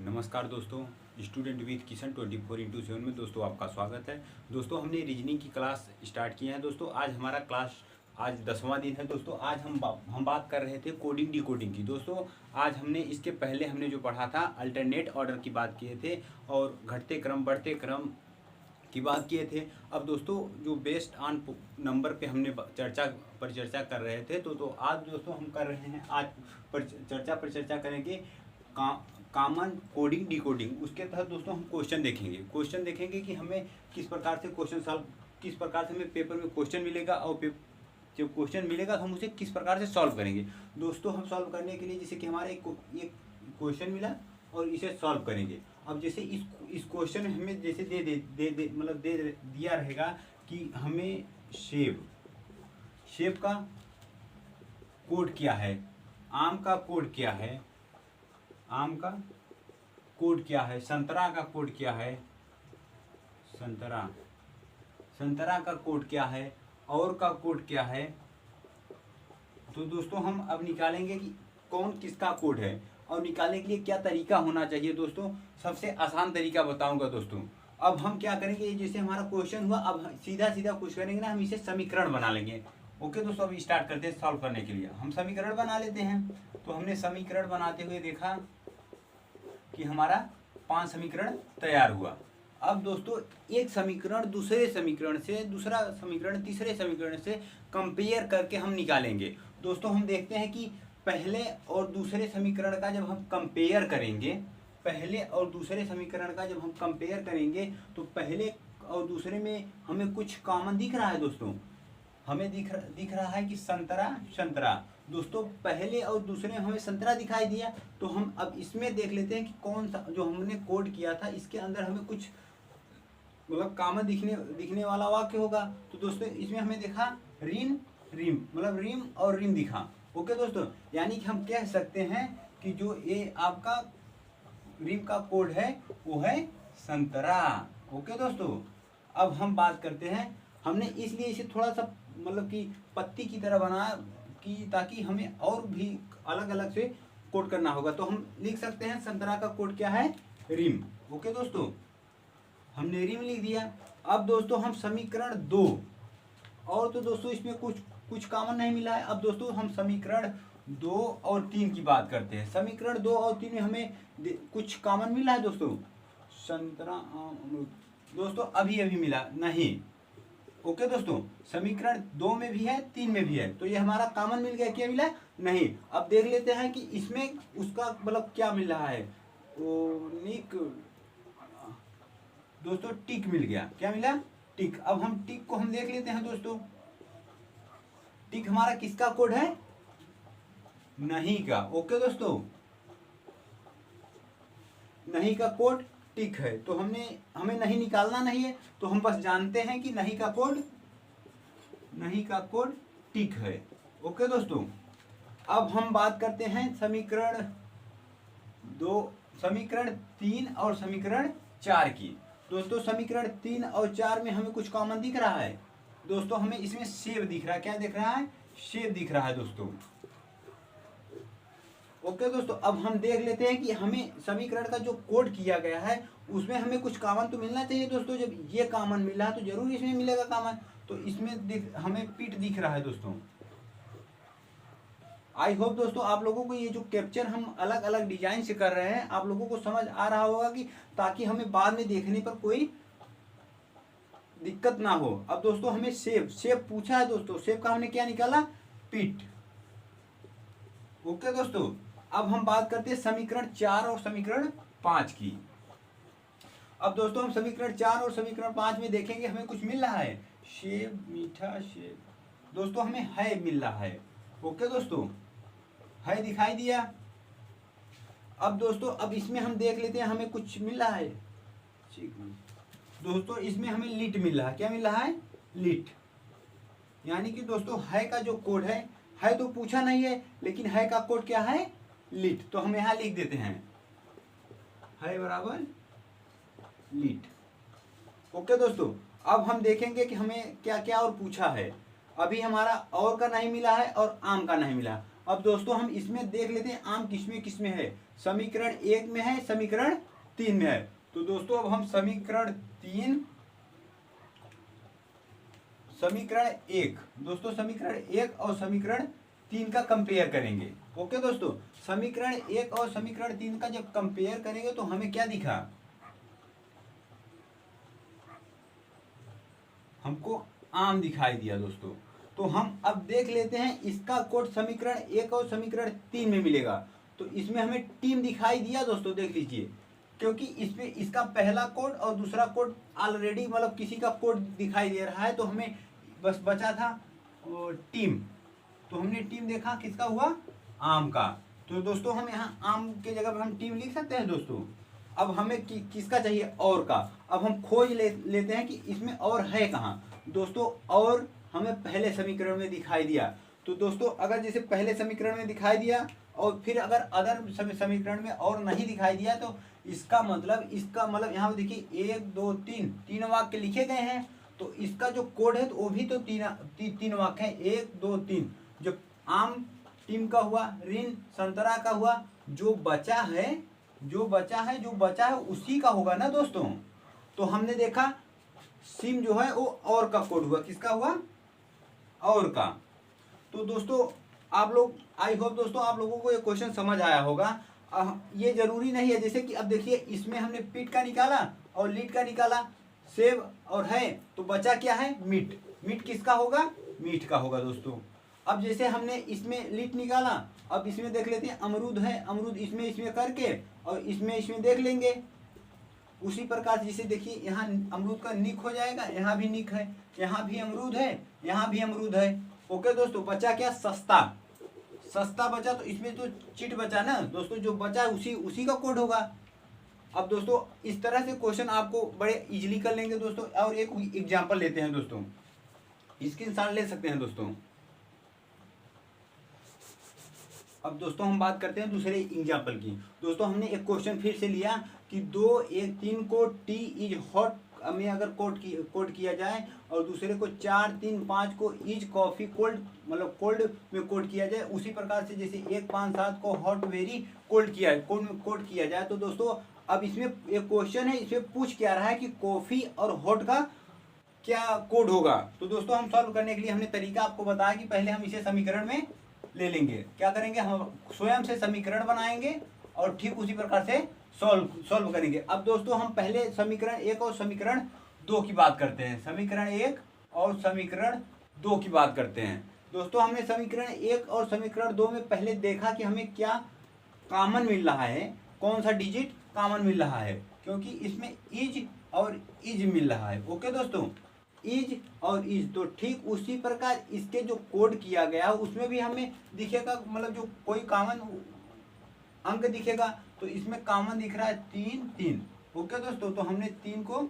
नमस्कार दोस्तों, student with Kishan 24/7 में दोस्तों आपका स्वागत है। दोस्तों हमने रीजनिंग की क्लास स्टार्ट की है। दोस्तों आज हमारा क्लास आज 10वां दिन है। दोस्तों आज हम बात कर रहे थे कोडिंग डिकोडिंग की। दोस्तों आज हमने इसके पहले हमने जो पढ़ा था अल्टरनेट ऑर्डर की बात किए थे और घटते क्रम बढ़ते क्रम की बात किए थे। अब दोस्तों जो बेस्ड ऑन नंबर पे हमने चर्चा कर रहे थे तो आज दोस्तों हम कर रहे हैं आज चर्चा करेंगे कॉमन कोडिंग डिकोडिंग। उसके तहत दोस्तों हम क्वेश्चन देखेंगे कि हमें किस प्रकार से किस प्रकार से हमें पेपर में क्वेश्चन मिलेगा और जब क्वेश्चन मिलेगा तो हम उसे किस प्रकार से सॉल्व करेंगे। दोस्तों हम सॉल्व करने के लिए जैसे कि हमारा एक क्वेश्चन मिला और इसे सॉल्व करेंगे। अब जैसे इस क्वेश्चन में हमें जैसे दे दिया रहेगा कि हमें सेब का कोड क्या है, आम का कोड क्या है, संतरा का कोड क्या है, संतरा का कोड क्या है, और का कोड क्या है। तो दोस्तों हम अब निकालेंगे कि कौन किसका कोड है और निकालने के लिए क्या तरीका होना चाहिए। दोस्तों सबसे आसान तरीका बताऊंगा दोस्तों। अब हम क्या करेंगे, जैसे हमारा क्वेश्चन हुआ अब सीधा कुछ करेंगे ना, हम इसे समीकरण बना लेंगे। ओके दोस्तों, अब स्टार्ट करते हैं सॉल्व करने के लिए। हम समीकरण बना लेते हैं। तो हमने समीकरण बनाते हुए देखा कि हमारा 5 समीकरण तैयार हुआ। अब दोस्तों एक समीकरण दूसरे समीकरण से, दूसरा समीकरण तीसरे समीकरण से कंपेयर करके हम निकालेंगे। दोस्तों हम देखते हैं कि पहले और दूसरे समीकरण का जब हम कंपेयर करेंगे, तो पहले और दूसरे में हमें कुछ कॉमन दिख रहा है। दोस्तों हमें दिख रहा है कि संतरा। दोस्तों पहले और दूसरे में हमें संतरा दिखाई दिया। तो हम अब इसमें देख लेते हैं कि कौन सा जो हमने कोड किया था इसके अंदर हमें कुछ मतलब कॉमन दिखने वाला वाक्य होगा। तो दोस्तों इसमें हमें देखा रिम मतलब रिम और रिम दिखा। ओके दोस्तों, यानी कि हम कह सकते हैं कि जो ये आपका रिम का कोड है वो है संतरा। ओके दोस्तों, अब हम बात करते हैं, हमने इसलिए इसे थोड़ा सा मतलब कि पत्ती की तरह बनाया कि ताकि हमें और भी अलग अलग से कोड करना होगा। तो हम लिख सकते हैं संतरा का कोड क्या है, रिम। ओके दोस्तों, हमने रिम लिख दिया। अब दोस्तों हम समीकरण 2 और तो दोस्तों इसमें कुछ कॉमन नहीं मिला है। अब दोस्तों हम समीकरण 2 और 3 की बात करते हैं। समीकरण 2 और 3 में हमें कुछ कॉमन मिला है दोस्तों, संतरा अमरूद। दोस्तों अभी मिला नहीं। ओके दोस्तों, समीकरण 2 में भी है 3 में भी है, तो ये हमारा कॉमन मिल गया। क्या मिला नहीं। अब देख लेते हैं कि इसमें उसका मतलब क्या मिल रहा है। दोस्तों टिक मिल गया। क्या मिला, टिक। अब हम टिक को हम देख लेते हैं। दोस्तों टिक हमारा किसका कोड है, नहीं का। ओके दोस्तों, नहीं का कोड टिक है। तो हमें नहीं निकालना नहीं है, तो हम बस जानते हैं कि नहीं का कोड टिक है। ओके दोस्तों, अब हम बात करते हैं समीकरण 3 और समीकरण 4 की। दोस्तों समीकरण 3 और 4 में हमें कुछ कॉमन दिख रहा है। दोस्तों हमें इसमें सेब दिख रहा है। क्या दिख रहा है, सेब दिख रहा है दोस्तों। ओके दोस्तों, अब हम देख लेते हैं कि हमें समीकरण का जो कोड किया गया है उसमें हमें कुछ कॉमन तो मिलना चाहिए। दोस्तों जब ये कॉमन मिला है तो जरूर इसमें मिलेगा कॉमन। तो इसमें हमें पीट दिख रहा है दोस्तों। आई होप दोस्तों आप लोगों को ये जो कैप्चर हम अलग अलग डिजाइन से कर रहे हैं आप लोगों को समझ आ रहा होगा, कि ताकि हमें बाद में देखने पर कोई दिक्कत ना हो। अब दोस्तों हमें सेब पूछा है। दोस्तों सेब का हमने क्या निकाला, पीट। ओके दोस्तों, अब हम बात करते हैं समीकरण 4 और समीकरण 5 की। अब दोस्तों हम समीकरण 4 और समीकरण 5 में देखेंगे हमें कुछ मिल रहा है, सेब मीठा सेब। दोस्तों हमें है मिल रहा है। ओके दोस्तों, है दिखाई दिया। अब दोस्तों अब इसमें हम देख लेते हैं हमें कुछ मिल रहा है। दोस्तों इसमें हमें लिट मिल रहा है। क्या मिल रहा है, लिट। यानी कि दोस्तों है का जो कोड है तो पूछा नहीं है, लेकिन है का कोड क्या है, लिट। तो हम यहां लिख देते हैं है बराबर लिट। ओके दोस्तों, अब हम देखेंगे कि हमें क्या क्या और पूछा है। अभी हमारा और का नहीं मिला है और आम का नहीं मिला। अब दोस्तों हम इसमें देख लेते हैं आम किसमें है। समीकरण 1 में है, समीकरण 3 में है। तो दोस्तों अब हम समीकरण 1 दोस्तों समीकरण 1 और समीकरण 3 का कंपेयर करेंगे। ओके दोस्तों, समीकरण 1 और समीकरण 3 का जब कंपेयर करेंगे तो हमें क्या दिखा, हमको आम दिखाई दिया दोस्तों। तो हम अब देख लेते हैं इसका कोड समीकरण 1 और समीकरण 3 में मिलेगा। तो इसमें हमें टीम दिखाई दिया दोस्तों, देख लीजिए, क्योंकि इसमें इसका पहला कोड और दूसरा कोड ऑलरेडी मतलब किसी का कोड दिखाई दे रहा है, तो हमें बस बचा था टीम। तो हमने टीम देखा, किसका हुआ, आम का। तो दोस्तों हम यहाँ आम के जगह पर हम टीम लिख सकते हैं दोस्तों। अब हमें किसका चाहिए, और का। अब हम खोज लेते हैं कि इसमें और है कहाँ। दोस्तों और हमें पहले समीकरण में दिखाई दिया। तो दोस्तों अगर जैसे पहले समीकरण में दिखाई दिया और फिर अगर अदर समीकरण में और नहीं दिखाई दिया, तो इसका मतलब यहाँ पे देखिए 1 2 3 वाक्य लिखे गए हैं। तो इसका जो कोड है तो वो भी तो तीन वाक्य है, 1 2 3। जो आम टीम का हुआ, ऋण संतरा का हुआ, जो बचा है उसी का होगा ना दोस्तों। तो हमने देखा सिम जो है वो और का कोड हुआ, किसका हुआ, और का। तो दोस्तों आप लोग, आई होप दोस्तों आप लोगों को ये क्वेश्चन समझ आया होगा। ये जरूरी नहीं है, जैसे कि अब देखिए इसमें हमने पीट का निकाला और लीड का निकाला, सेब और है, तो बचा क्या है, मीट। मीट किसका होगा, मीट का होगा दोस्तों। अब जैसे हमने इसमें लीड निकाला, अब इसमें देख लेते हैं अमरूद है, अमरूद इसमें करके और इसमें देख लेंगे। उसी प्रकार जैसे देखिए यहाँ अमरूद का निक हो जाएगा, यहाँ भी निक है, यहाँ भी अमरूद है, यहाँ भी अमरूद है। ओके दोस्तों, बचा क्या, सस्ता बचा। तो इसमें तो चिट बचा ना दोस्तों, जो बचा उसी का कोड होगा। अब दोस्तों इस तरह से क्वेश्चन आपको बड़े इजीली कर लेंगे दोस्तों। और एक एग्जांपल लेते हैं दोस्तों, स्क्रीनशॉट ले सकते हैं दोस्तों। अब दोस्तों हम बात करते हैं दूसरे एग्जांपल की। दोस्तों हमने एक क्वेश्चन फिर से लिया कि 2 1 3 को टी इज हॉट में अगर कोड किया जाए, और दूसरे को 4 3 5 को इज कॉफ़ी कोल्ड, मतलब कोल्ड में कोड किया जाए। उसी प्रकार से जैसे 1 5 7 को हॉट वेरी कोड किया जाए। तो दोस्तों अब इसमें एक क्वेश्चन है, इसमें पूछ क्या रहा है कि कॉफ़ी और हॉट का क्या कोड होगा। तो दोस्तों हम सॉल्व करने के लिए हमने तरीका आपको बताया कि पहले हम इसे समीकरण में ले लेंगे। क्या करेंगे, हम स्वयं से समीकरण बनाएंगे और ठीक उसी प्रकार से सॉल्व करेंगे। अब दोस्तों हम पहले समीकरण 1 और समीकरण 2 की बात करते हैं। समीकरण 1 और समीकरण 2 की बात करते हैं। दोस्तों हमने समीकरण 1 और समीकरण 2 में पहले देखा कि हमें क्या कॉमन मिल रहा है, कौन सा डिजिट कॉमन मिल रहा है, क्योंकि इसमें इज और इज मिल रहा है। ओके दोस्तों, इज और इज। तो ठीक उसी प्रकार इसके जो कोड किया गया उसमें भी हमें दिखेगा, मतलब जो कोई कॉमन अंक दिखेगा। तो इसमें कॉमन दिख रहा है 3 3। ओके दोस्तों, तो हमने 3 को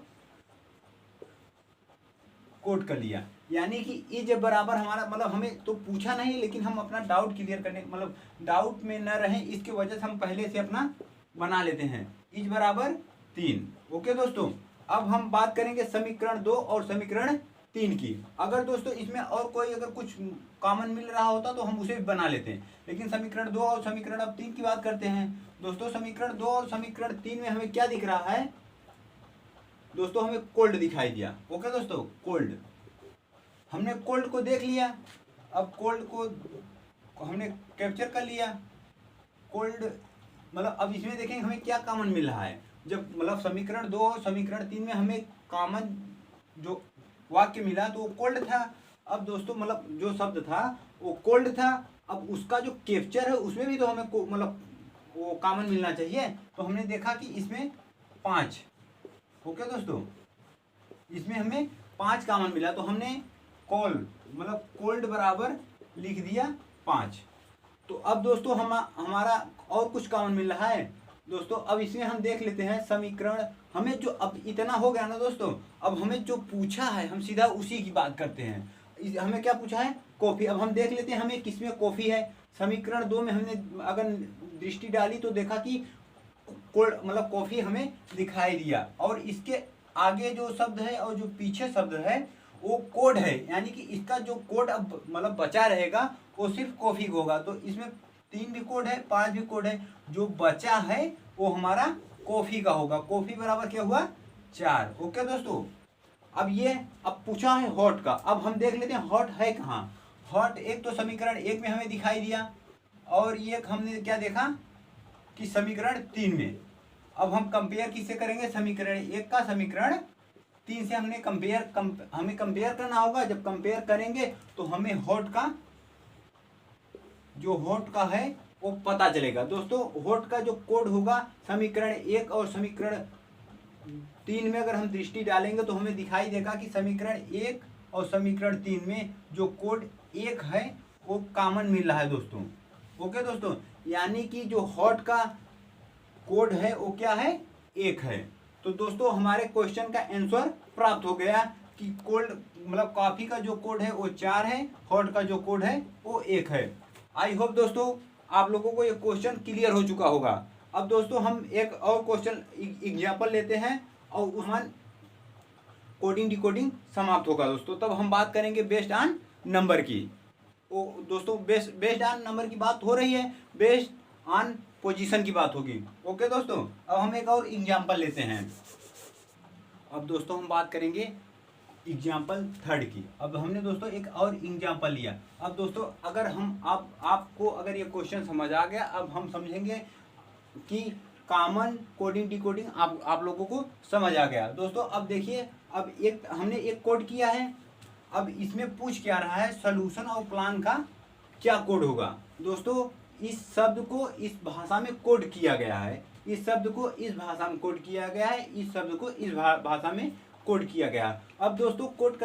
कोड कर लिया। यानी कि इज बराबर हमारा, मतलब हमें तो पूछा नहीं, लेकिन हम अपना डाउट क्लियर करने, मतलब डाउट में न रहें इसकी वजह से हम पहले से अपना बना लेते हैं। इज बराबर 3। ओके दोस्तों, अब हम बात करेंगे समीकरण 2 और समीकरण 3 की। अगर दोस्तों इसमें और कोई अगर कुछ कॉमन मिल रहा होता तो हम उसे भी बना लेते हैं, लेकिन समीकरण 2 और समीकरण अब 3 की बात करते हैं। दोस्तों समीकरण 2 और समीकरण 3 में हमें क्या दिख रहा है दोस्तों, हमें कोल्ड दिखाई दिया। ओके दोस्तों, कोल्ड, हमने कोल्ड को देख लिया। अब कोल्ड को हमने कैप्चर कर लिया। कोल्ड मतलब अब इसमें देखेंगे हमें क्या कॉमन मिल रहा है। जब मतलब समीकरण 2 और समीकरण 3 में हमें कॉमन जो वाक्य मिला तो वो कोल्ड था। अब दोस्तों मतलब जो शब्द था वो कोल्ड था। अब उसका जो कैप्चर है उसमें भी तो हमें मतलब वो कॉमन मिलना चाहिए। तो हमने देखा कि इसमें 5। ओके दोस्तों, इसमें हमें 5 कॉमन मिला। तो हमने मतलब कोल्ड बराबर लिख दिया 5। तो अब दोस्तों हमारा और कुछ कॉमन मिल रहा है दोस्तों। अब इसमें हम देख लेते हैं समीकरण, हमें जो अब इतना हो गया ना दोस्तों, अब हमें जो पूछा है हम सीधा उसी की बात करते हैं। हमें क्या पूछा है, कॉफ़ी। अब हम देख लेते हैं हमें किसमें कॉफ़ी है। समीकरण 2 में हमने अगर दृष्टि डाली तो देखा कि मतलब कॉफ़ी हमें दिखाई दिया, और इसके आगे जो शब्द है और जो पीछे शब्द है वो कोड है। यानी कि इसका जो कोड अब मतलब बचा रहेगा वो सिर्फ कॉफ़ी होगा। तो इसमें 3 भी कोड है, 5 भी कोड है, जो बचा है वो हमारा कॉफी का होगा। कॉफी बराबर क्या हुआ 4। ओके दोस्तों, अब पूछा है हॉट का। अब हम देख लेते हैं हॉट है कहाँ। हॉट एक तो समीकरण 1 में हमें दिखाई दिया, और एक हमने क्या देखा कि समीकरण 3 में। अब हम कंपेयर किससे करेंगे, समीकरण 1 का समीकरण 3 से हमें कंपेयर करना होगा। जब कंपेयर करेंगे तो हमें हॉट का है वो पता चलेगा। दोस्तों हॉट का जो कोड होगा समीकरण 1 और समीकरण 3 में अगर हम दृष्टि डालेंगे तो हमें दिखाई देगा कि समीकरण 1 और समीकरण 3 में जो कोड 1 है वो कॉमन मिल रहा है दोस्तों। ओके दोस्तों, यानी कि जो हॉट का कोड है वो क्या है 1 है। तो दोस्तों हमारे क्वेश्चन का आंसर प्राप्त हो गया कि कोल्ड मतलब कॉफी का जो कोड है वो 4 है, हॉट का जो कोड है वो 1 है। आई होप दोस्तों आप लोगों को ये क्वेश्चन क्लियर हो चुका होगा। अब दोस्तों हम एक और क्वेश्चन एग्जाम्पल लेते हैं और उसमें कोडिंग डिकोडिंग समाप्त होगा दोस्तों। तब हम बात करेंगे बेस्ड ऑन नंबर की। वो दोस्तों बेस्ड ऑन नंबर की बात हो रही है, बेस्ड ऑन पोजीशन की बात होगी। ओके दोस्तों, अब हम एक और एग्जाम्पल लेते हैं। अब दोस्तों हम बात करेंगे एग्जाम्पल 3 की। अब हमने दोस्तों एक और एग्जाम्पल लिया। अब दोस्तों अगर हम आपको अगर ये क्वेश्चन समझ आ गया, अब हम समझेंगे कि कॉमन कोडिंग डिकोडिंग आप लोगों को समझ आ गया। दोस्तों अब देखिए, अब हमने एक कोड किया है। अब इसमें पूछ क्या रहा है, सोल्यूशन और प्लान का क्या कोड होगा। दोस्तों इस शब्द को इस भाषा में कोड किया गया है, इस शब्द को इस भाषा में कोड किया गया है, इस शब्द को इस भाषा में कोड किया गया। अब दोस्तों कोड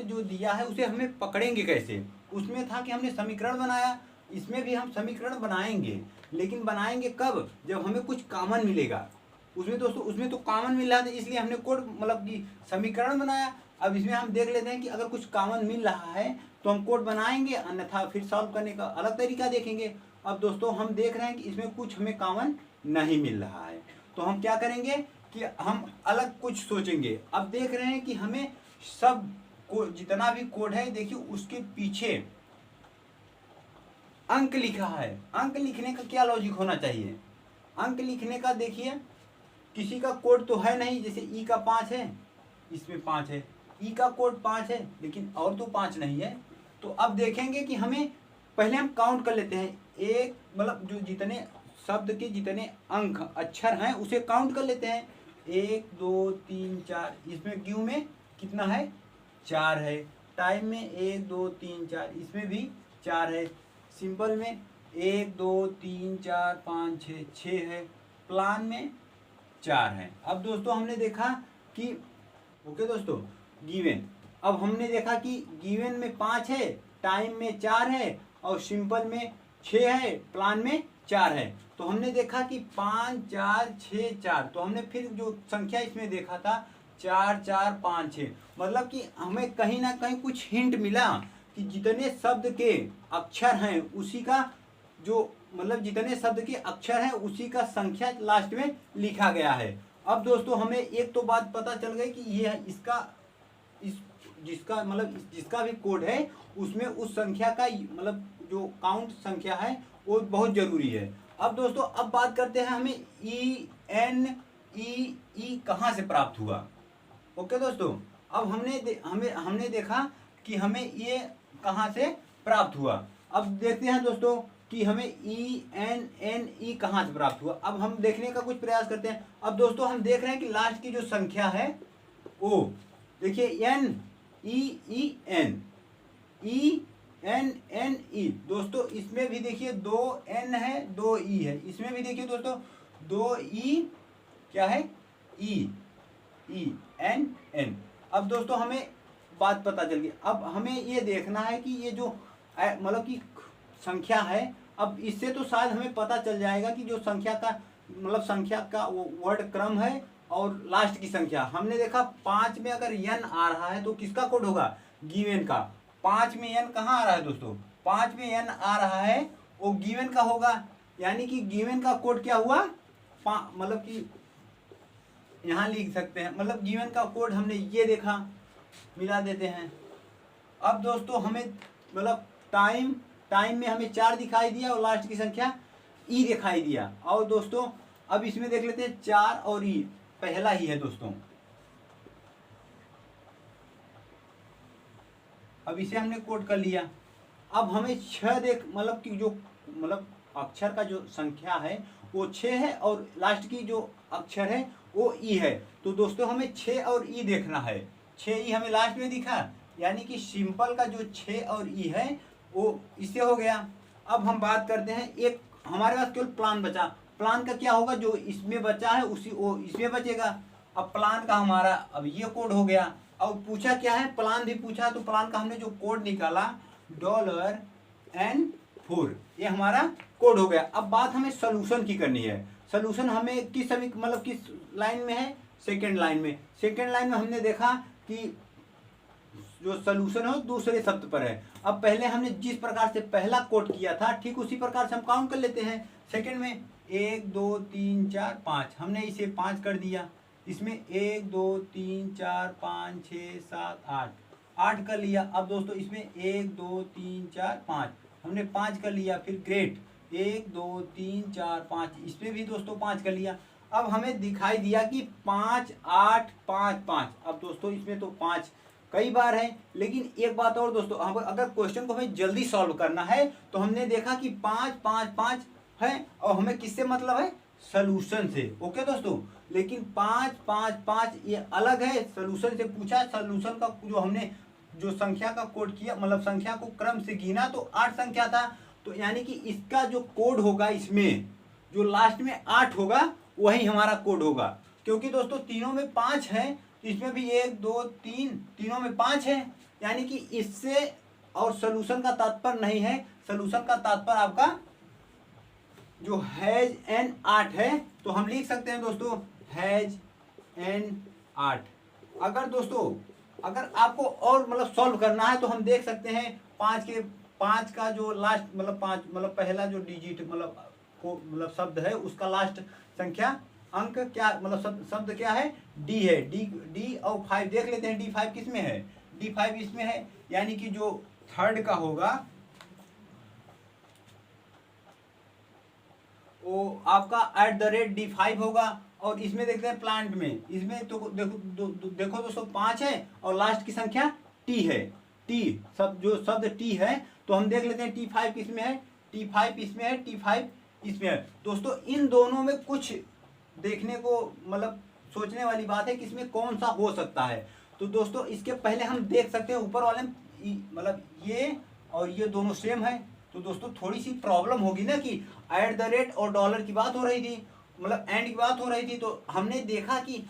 जो दिया है उसे हमें पकड़ेंगे कैसे। उसमें था कि हमने समीकरण बनाया, इसमें भी हम समीकरण बनाएंगे, लेकिन बनाएंगे कब, जब हमें कुछ कॉमन मिलेगा। उसमें दोस्तों उसमें तो कॉमन मिल रहा था, इसलिए हमने कोड मतलब कि समीकरण बनाया। अब इसमें हम देख लेते हैं कि अगर कुछ कॉमन मिल रहा है तो हम कोड बनाएंगे, अन्यथा फिर सॉल्व करने का अलग तरीका देखेंगे। अब दोस्तों हम देख रहे हैं कि इसमें कुछ हमें कॉमन नहीं मिल रहा है, तो हम क्या करेंगे कि हम अलग कुछ सोचेंगे। अब देख रहे हैं कि हमें सब को जितना भी कोड है देखिए उसके पीछे अंक लिखा है। अंक लिखने का क्या लॉजिक होना चाहिए, अंक लिखने का देखिए किसी का कोड तो है नहीं, जैसे ई का 5 है, इसमें 5 है, ई का कोड 5 है, लेकिन और तो 5 नहीं है। तो अब देखेंगे कि हमें पहले हम काउंट कर लेते हैं, एक मतलब जो जितने शब्द के जितने अंक अक्षर हैं उसे काउंट कर लेते हैं। 1 2 3 4, इसमें क्यू में कितना है 4 है, टाइम में 1 2 3 4, इसमें भी 4 है, सिंपल में 1 2 3 4 5 6 6 है, प्लान में 4 है। अब दोस्तों हमने देखा कि ओके दोस्तों गिवन, अब हमने देखा कि गिवन में 5 है, टाइम में 4 है और सिंपल में 6 है, प्लान में 4 है। तो हमने देखा कि 5 4 6 4, तो हमने फिर जो संख्या इसमें देखा था 4 4 5 6, मतलब कि हमें कहीं ना कहीं कुछ हिंट मिला कि जितने शब्द के अक्षर हैं उसी का जो मतलब जितने शब्द के अक्षर हैं उसी का संख्या लास्ट में लिखा गया है। अब दोस्तों हमें एक तो बात पता चल गई कि ये जिसका भी कोड है उसमें उस संख्या का मतलब जो काउंट संख्या है वो बहुत जरूरी है। अब दोस्तों अब बात करते हैं हमें ई कहाँ से प्राप्त हुआ। ओके दोस्तों, अब हमने देखा कि हमें ये कहाँ से प्राप्त हुआ। अब देखते हैं दोस्तों कि हमें ई कहाँ से प्राप्त हुआ। अब हम देखने का कुछ प्रयास करते हैं। अब दोस्तों हम देख रहे हैं कि लास्ट की जो संख्या है वो देखिए ई दोस्तों, इसमें भी देखिए 2 एन है 2 ई है, इसमें भी देखिए दोस्तों 2 ई क्या है ई एन। अब दोस्तों हमें बात पता चल गई। अब हमें ये देखना है कि ये जो मतलब कि संख्या है, अब इससे तो शायद हमें पता चल जाएगा कि जो संख्या का वो वर्ड क्रम है और लास्ट की संख्या। हमने देखा 5 में अगर एन आ रहा है तो किसका कोड होगा, गिवन का। 5 में एन कहाँ आ रहा है दोस्तों, 5 में एन आ रहा है वो गिवन का होगा, यानी कि गिवन का कोड क्या हुआ, मतलब कि यहाँ लिख सकते हैं, मतलब गिवन का कोड हमने ये देखा, मिला देते हैं। अब दोस्तों हमें मतलब टाइम टाइम में हमें 4 दिखाई दिया और लास्ट की संख्या ई दिखाई दिया। और दोस्तों अब इसमें देख लेते हैं 4 और ई पहला ही है दोस्तों। अब इसे हमने कोड कर लिया। अब हमें 6 देख मतलब कि जो मतलब अक्षर का जो संख्या है वो 6 है और लास्ट की जो अक्षर है वो ई है। तो दोस्तों हमें 6 और ई देखना है। 6 ई हमें लास्ट में दिखा, यानी कि सिंपल का जो 6 और ई है वो इससे हो गया। अब हम बात करते हैं, एक हमारे पास केवल प्लान बचा। प्लान का क्या होगा, जो इसमें बचा है उसी वो इसमें बचेगा। अब प्लान का हमारा अब ये कोड हो गया। अब पूछा क्या है, प्लान भी पूछा, तो प्लान का हमने जो कोड निकाला $N4, ये हमारा कोड हो गया। अब बात हमें सोल्यूशन की करनी है। सोल्यूशन हमें किस मतलब किस लाइन में है, सेकंड लाइन में। सेकंड लाइन में हमने देखा कि जो सोल्यूशन है दूसरे शब्द पर है। अब पहले हमने जिस प्रकार से पहला कोड किया था ठीक उसी प्रकार से हम काउंट कर लेते हैं। सेकंड में 1 2 3 4 5, हमने इसे 5 कर दिया। इसमें 1 2 3 4 5 6 7 8 कर लिया। अब दोस्तों इसमें 1 2 3 4 5 हमने 5 कर लिया। फिर ग्रेट 1 2 3 4 5, इसमें भी दोस्तों 5 कर लिया। अब हमें दिखाई दिया कि 5 8 5 5। अब दोस्तों इसमें तो 5 कई बार है, लेकिन एक बात और दोस्तों, अगर क्वेश्चन को हमें जल्दी सॉल्व करना है तो हमने देखा कि 5 5 5 है और हमें किससे मतलब है, सोल्यूशन से। ओके दोस्तों, लेकिन 5 5 5 ये अलग है, सोल्यूशन से पूछा। सोल्यूशन का जो हमने जो संख्या का कोड किया, मतलब संख्या को क्रम से गिना तो 8 संख्या था। तो यानी कि इसका जो कोड होगा, इसमें जो लास्ट में 8 होगा वही हमारा कोड होगा। क्योंकि दोस्तों तीनों में 5 है, तो इसमें भी 1 2 3 तीनों में 5 है। यानी कि इससे और सोल्यूशन का तात्पर्य नहीं है, सोल्यूशन का तात्पर्य आपका जो हैज एन 8 है। तो हम लिख सकते हैं दोस्तों हैज एन 8। अगर दोस्तों अगर आपको और मतलब सॉल्व करना है तो हम देख सकते हैं 5 का जो लास्ट मतलब 5 मतलब पहला जो डिजिट मतलब शब्द है उसका लास्ट संख्या अंक क्या मतलब शब्द क्या है, डी है। डी और 5 देख लेते हैं, D5 किस में है, D5 इसमें है। यानी कि जो थर्ड का होगा वो आपका @D5 होगा। और इसमें देखते हैं प्लांट में, इसमें तो देखो दोस्तों 5 है और लास्ट की संख्या टी है। टी सब जो शब्द टी है, तो हम देख लेते हैं T5 किसमें है, T5 इसमें है, T5 इसमें है। दोस्तों इन दोनों में कुछ देखने को मतलब सोचने वाली बात है कि इसमें कौन सा हो सकता है। तो दोस्तों इसके पहले हम देख सकते हैं ऊपर वाले मतलब ये और ये दोनों सेम है। तो दोस्तों थोड़ी सी प्रॉब्लम होगी ना कि @ और डॉलर की बात हो रही थी, मतलब एंड की बात हो रही थी। तो हमने देखा कि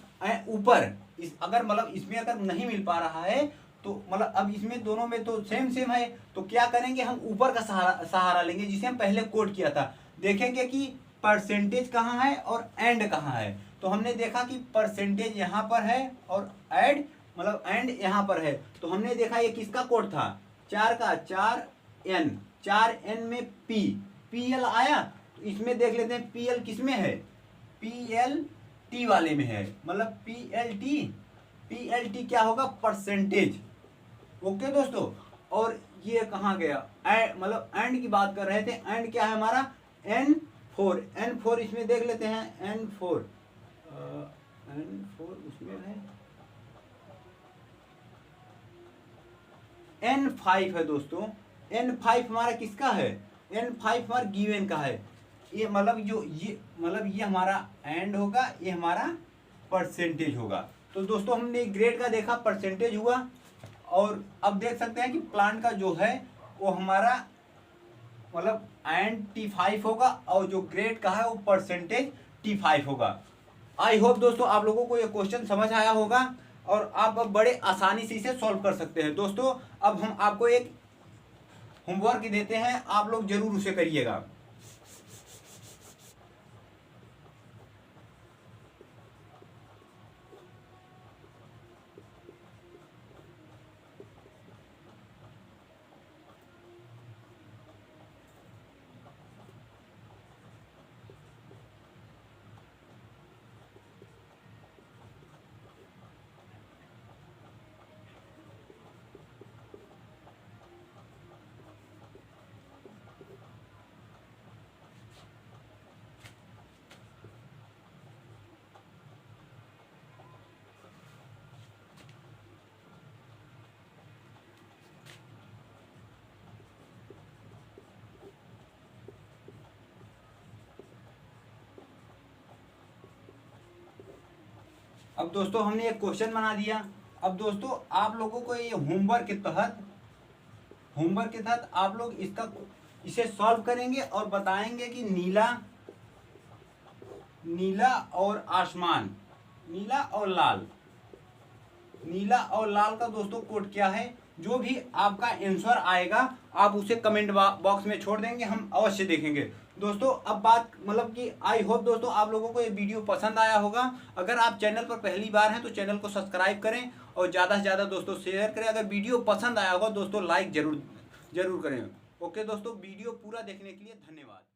ऊपर इस अगर मतलब इसमें अगर नहीं मिल पा रहा है तो मतलब अब इसमें दोनों में तो सेम है। तो क्या करेंगे, हम ऊपर का सहारा लेंगे जिसे हम पहले कोड किया था। देखेंगे कि परसेंटेज कहाँ है और एंड कहाँ है। तो हमने देखा कि परसेंटेज यहाँ पर है और एंड यहाँ पर है। तो हमने देखा ये किसका कोड था, 4 का 4n में PL आया। तो इसमें देख लेते हैं PL किस में है, PLT वाले में है, मतलब PLT क्या होगा, परसेंटेज। ओके दोस्तों, और ये कहाँ गया, मतलब एंड की बात कर रहे थे। एंड क्या है हमारा N4 इसमें देख लेते हैं N4 उसमें है N5 है दोस्तों। N5 हमारा किसका है, N5 हमारा गिवन का है। ये मतलब ये हमारा एंड होगा, ये हमारा परसेंटेज होगा। तो दोस्तों हमने ग्रेड का देखा, परसेंटेज हुआ। और अब देख सकते हैं कि प्लांट का जो है वो हमारा मतलब एंड T5 होगा और जो ग्रेड का है वो परसेंटेज T5 होगा। आई होप दोस्तों आप लोगों को ये क्वेश्चन समझ आया होगा और आप अब बड़े आसानी से इसे सॉल्व कर सकते हैं। दोस्तों अब हम आपको एक होमवर्क देते हैं, आप लोग जरूर उसे करिएगा। अब दोस्तों हमने एक क्वेश्चन बना दिया। अब दोस्तों आप लोगों को ये होमवर्क के तहत आप लोग इसे सॉल्व करेंगे और बताएंगे कि नीला और आसमान, नीला और लाल का दोस्तों कोड क्या है। जो भी आपका आंसर आएगा आप उसे कमेंट बॉक्स में छोड़ देंगे, हम अवश्य देखेंगे। दोस्तों अब बात मतलब कि आई होप दोस्तों आप लोगों को ये वीडियो पसंद आया होगा। अगर आप चैनल पर पहली बार हैं तो चैनल को सब्सक्राइब करें और ज़्यादा से ज़्यादा दोस्तों शेयर करें। अगर वीडियो पसंद आया होगा दोस्तों लाइक जरूर करें। ओके दोस्तों, वीडियो पूरा देखने के लिए धन्यवाद।